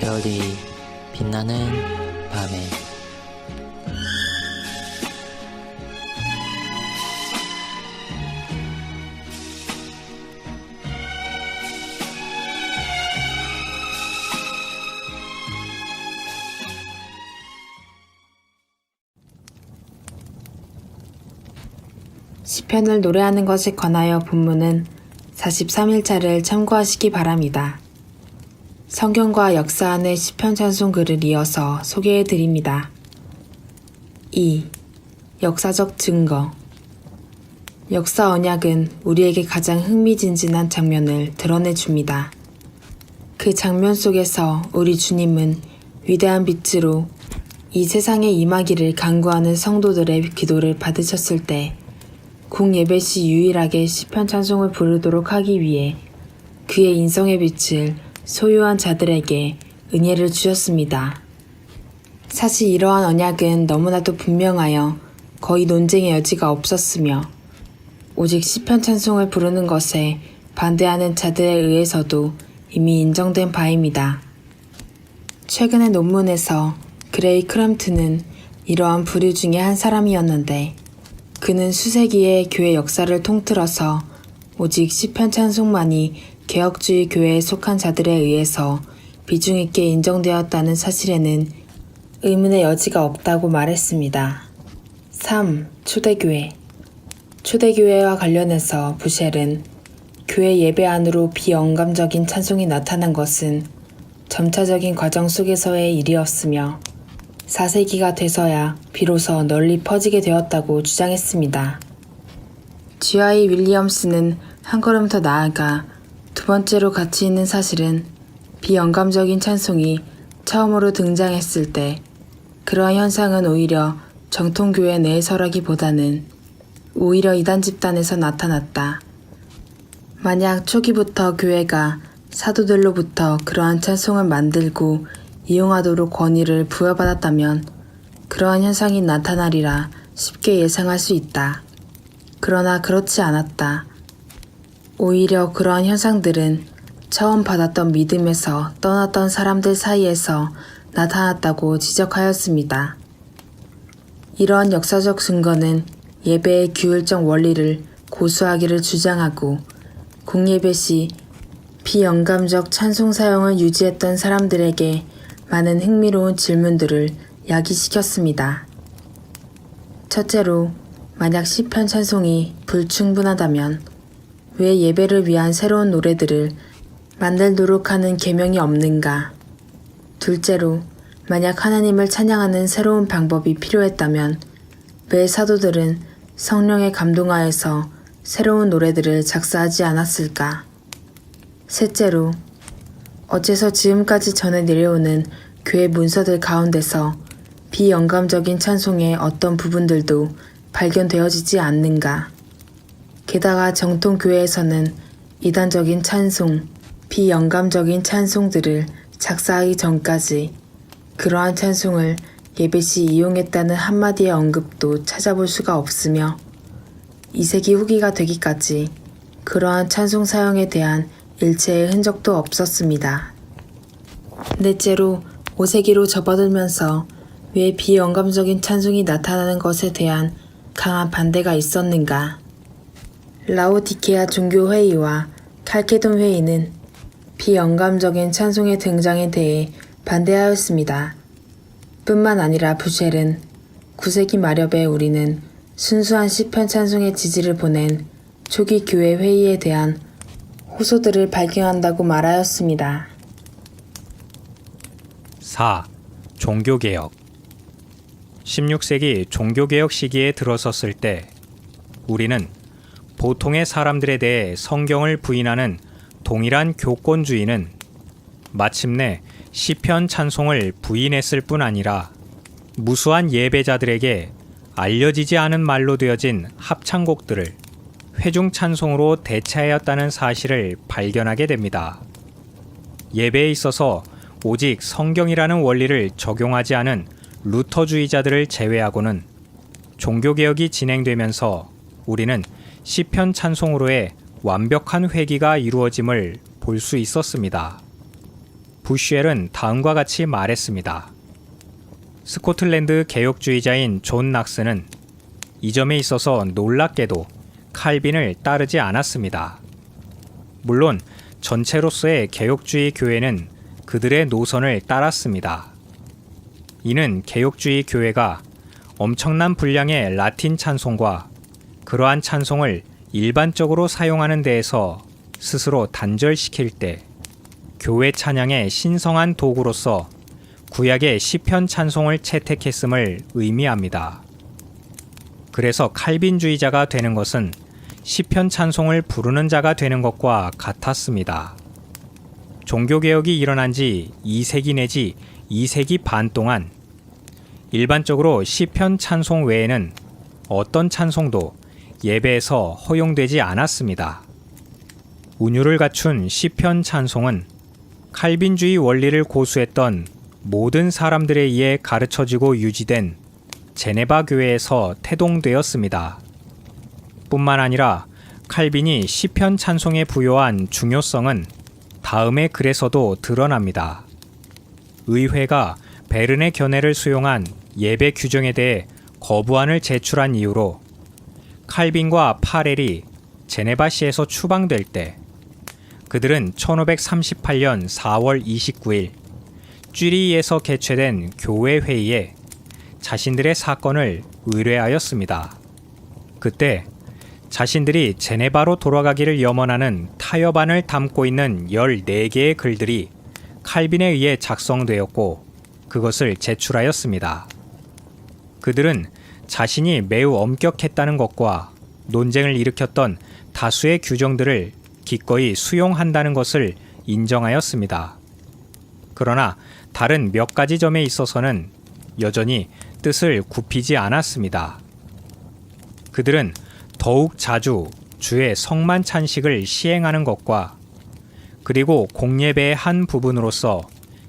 별이 빛나는 밤에 시편을 노래하는 것에 관하여 본문은 43일차를 참고하시기 바랍니다. 성경과 역사 안의 시편 찬송 글을 이어서 소개해 드립니다. 2. 역사적 증거. 역사 언약은 우리에게 가장 흥미진진한 장면을 드러내 줍니다. 그 장면 속에서 우리 주님은 위대한 빛으로 이 세상에 임하기를 간구하는 성도들의 기도를 받으셨을 때 공예배 시 유일하게 시편 찬송을 부르도록 하기 위해 그의 인성의 빛을 소유한 자들에게 은혜를 주셨습니다. 사실 이러한 언약은 너무나도 분명하여 거의 논쟁의 여지가 없었으며 오직 시편 찬송을 부르는 것에 반대하는 자들에 의해서도 이미 인정된 바입니다. 최근의 논문에서 그레이 크램튼은 이러한 부류 중에 한 사람이었는데 그는 수세기의 교회 역사를 통틀어서 오직 시편 찬송만이 개혁주의 교회에 속한 자들에 의해서 비중 있게 인정되었다는 사실에는 의문의 여지가 없다고 말했습니다. 3. 초대교회. 초대교회와 관련해서 부셸은 교회 예배 안으로 비언감적인 찬송이 나타난 것은 점차적인 과정 속에서의 일이었으며 4세기가 돼서야 비로소 널리 퍼지게 되었다고 주장했습니다. G.I. 윌리엄스는 한 걸음 더 나아가 두 번째로 가치 있는 사실은 비언감적인 찬송이 처음으로 등장했을 때 그러한 현상은 오히려 정통교회 내에서라기보다는 오히려 이단 집단에서 나타났다. 만약 초기부터 교회가 사도들로부터 그러한 찬송을 만들고 이용하도록 권위를 부여받았다면 그러한 현상이 나타나리라 쉽게 예상할 수 있다. 그러나 그렇지 않았다. 오히려 그러한 현상들은 처음 받았던 믿음에서 떠났던 사람들 사이에서 나타났다고 지적하였습니다. 이러한 역사적 증거는 예배의 규율적 원리를 고수하기를 주장하고 공예배 시 비언감적 찬송 사용을 유지했던 사람들에게 많은 흥미로운 질문들을 야기시켰습니다. 첫째로, 만약 시편 찬송이 불충분하다면 왜 예배를 위한 새로운 노래들을 만들도록 하는 계명이 없는가? 둘째로, 만약 하나님을 찬양하는 새로운 방법이 필요했다면 왜 사도들은 성령에 감동하여서 새로운 노래들을 작사하지 않았을까? 셋째로, 어째서 지금까지 전해 내려오는 교회 문서들 가운데서 비영감적인 찬송의 어떤 부분들도 발견되어지지 않는가? 게다가 정통교회에서는 이단적인 찬송, 비영감적인 찬송들을 작사하기 전까지 그러한 찬송을 예배 시 이용했다는 한마디의 언급도 찾아볼 수가 없으며 2세기 후기가 되기까지 그러한 찬송 사용에 대한 일체의 흔적도 없었습니다. 넷째로 5세기로 접어들면서 왜 비언감적인 찬송이 나타나는 것에 대한 강한 반대가 있었는가? 라오디케아 종교회의와 칼케돈 회의는 비언감적인 찬송의 등장에 대해 반대하였습니다. 뿐만 아니라 부셸은 9세기 마렵에 우리는 순수한 시편 찬송의 지지를 보낸 초기 교회 회의에 대한 호소들을 발견한다고 말하였습니다. 4. 종교개혁. 16세기 종교개혁 시기에 들어섰을 때 우리는 보통의 사람들에 대해 성경을 부인하는 동일한 교권주의는 마침내 시편 찬송을 부인했을 뿐 아니라 무수한 예배자들에게 알려지지 않은 말로 되어진 합창곡들을 회중 찬송으로 대체하였다는 사실을 발견하게 됩니다. 예배에 있어서 오직 성경이라는 원리를 적용하지 않은 루터주의자들을 제외하고는 종교개혁이 진행되면서 우리는 시편 찬송으로의 완벽한 회귀가 이루어짐을 볼 수 있었습니다. 부슈엘은 다음과 같이 말했습니다. 스코틀랜드 개혁주의자인 존 낙스는 이 점에 있어서 놀랍게도 칼빈을 따르지 않았습니다. 물론 전체로서의 개혁주의 교회는 그들의 노선을 따랐습니다. 이는 개혁주의 교회가 엄청난 분량의 라틴 찬송과 그러한 찬송을 일반적으로 사용하는 데에서 스스로 단절시킬 때 교회 찬양의 신성한 도구로서 구약의 시편 찬송을 채택했음을 의미합니다. 그래서 칼빈주의자가 되는 것은 시편 찬송을 부르는 자가 되는 것과 같았습니다. 종교개혁이 일어난 지 2세기 내지 2세기 반 동안 일반적으로 시편 찬송 외에는 어떤 찬송도 예배에서 허용되지 않았습니다. 운율을 갖춘 시편 찬송은 칼빈주의 원리를 고수했던 모든 사람들에 의해 가르쳐지고 유지된 제네바 교회에서 태동되었습니다. 뿐만 아니라 칼빈이 시편 찬송에 부여한 중요성은 다음의 글에서도 드러납니다. 의회가 베른의 견해를 수용한 예배 규정에 대해 거부안을 제출한 이유로 칼빈과 파렐이 제네바시에서 추방될 때 그들은 1538년 4월 29일 쥐리히에서 개최된 교회 회의에 자신들의 사건을 의뢰하였습니다. 그때 자신들이 제네바로 돌아가기를 염원하는 타협안을 담고 있는 14개의 글들이 칼빈에 의해 작성되었고 그것을 제출하였습니다. 그들은 자신이 매우 엄격했다는 것과 논쟁을 일으켰던 다수의 규정들을 기꺼이 수용한다는 것을 인정하였습니다. 그러나 다른 몇 가지 점에 있어서는 여전히 뜻을 굽히지 않았습니다. 그들은 더욱 자주 주의 성만 찬식을 시행하는 것과 그리고 공예배의 한 부분으로서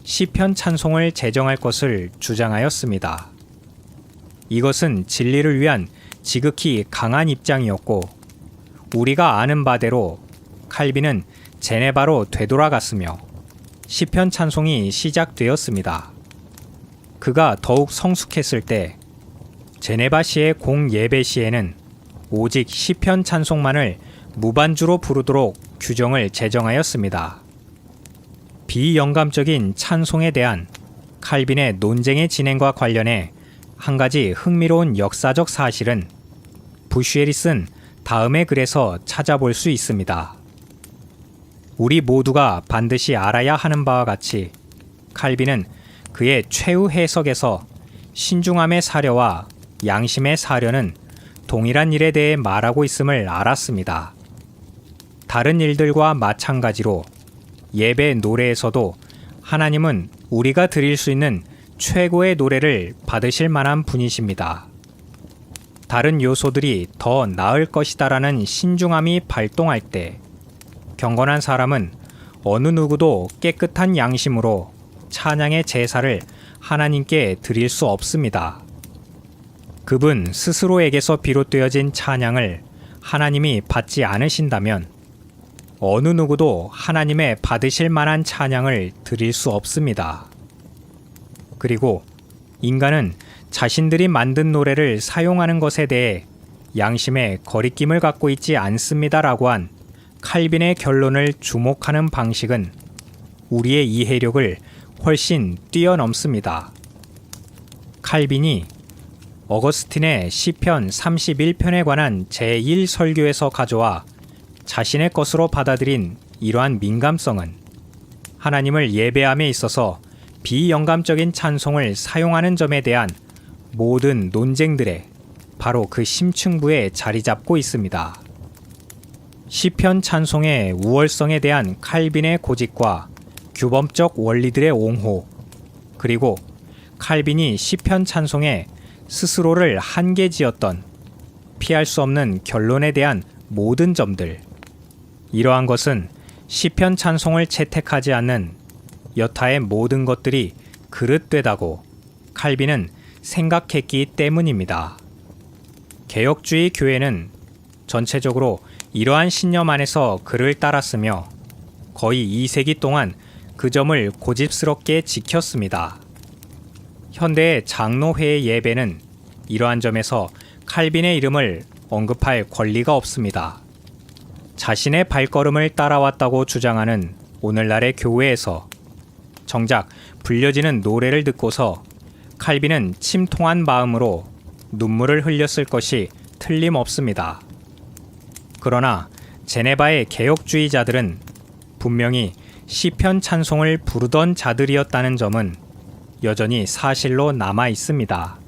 시편 찬송을 제정할 것을 주장하였습니다. 이것은 진리를 위한 지극히 강한 입장이었고 우리가 아는 바대로 칼빈은 제네바로 되돌아갔으며 시편 찬송이 시작되었습니다. 그가 더욱 성숙했을 때 제네바시의 공예배 시에는 오직 시편 찬송만을 무반주로 부르도록 규정을 제정하였습니다. 비영감적인 찬송에 대한 칼빈의 논쟁의 진행과 관련해 한 가지 흥미로운 역사적 사실은 부슈엘이 쓴 다음의 글에서 찾아볼 수 있습니다. 우리 모두가 반드시 알아야 하는 바와 같이 칼빈은 그의 최후 해석에서 신중함의 사려와 양심의 사려는 동일한 일에 대해 말하고 있음을 알았습니다. 다른 일들과 마찬가지로 예배 노래에서도 하나님은 우리가 드릴 수 있는 최고의 노래를 받으실 만한 분이십니다. 다른 요소들이 더 나을 것이다라는 신중함이 발동할 때 경건한 사람은 어느 누구도 깨끗한 양심으로 찬양의 제사를 하나님께 드릴 수 없습니다. 그분 스스로에게서 비롯되어진 찬양을 하나님이 받지 않으신다면 어느 누구도 하나님의 받으실 만한 찬양을 드릴 수 없습니다. 그리고 인간은 자신들이 만든 노래를 사용하는 것에 대해 양심의 거리낌을 갖고 있지 않습니다라고 한 칼빈의 결론을 주목하는 방식은 우리의 이해력을 훨씬 뛰어넘습니다. 칼빈이 어거스틴의 시편 31편에 관한 제1설교에서 가져와 자신의 것으로 받아들인 이러한 민감성은 하나님을 예배함에 있어서 비영감적인 찬송을 사용하는 점에 대한 모든 논쟁들에 바로 그 심층부에 자리 잡고 있습니다. 시편 찬송의 우월성에 대한 칼빈의 고집과 규범적 원리들의 옹호, 그리고 칼빈이 시편 찬송에 스스로를 한계 지었던 피할 수 없는 결론에 대한 모든 점들, 이러한 것은 시편 찬송을 채택하지 않는 여타의 모든 것들이 그릇되다고 칼빈은 생각했기 때문입니다. 개혁주의 교회는 전체적으로 이러한 신념 안에서 그를 따랐으며 거의 2세기 동안 그 점을 고집스럽게 지켰습니다. 현대의 장로회의 예배는 이러한 점에서 칼빈의 이름을 언급할 권리가 없습니다. 자신의 발걸음을 따라왔다고 주장하는 오늘날의 교회에서 정작 불려지는 노래를 듣고서 칼빈은 침통한 마음으로 눈물을 흘렸을 것이 틀림없습니다. 그러나 제네바의 개혁주의자들은 분명히 시편 찬송을 부르던 자들이었다는 점은 여전히 사실로 남아 있습니다.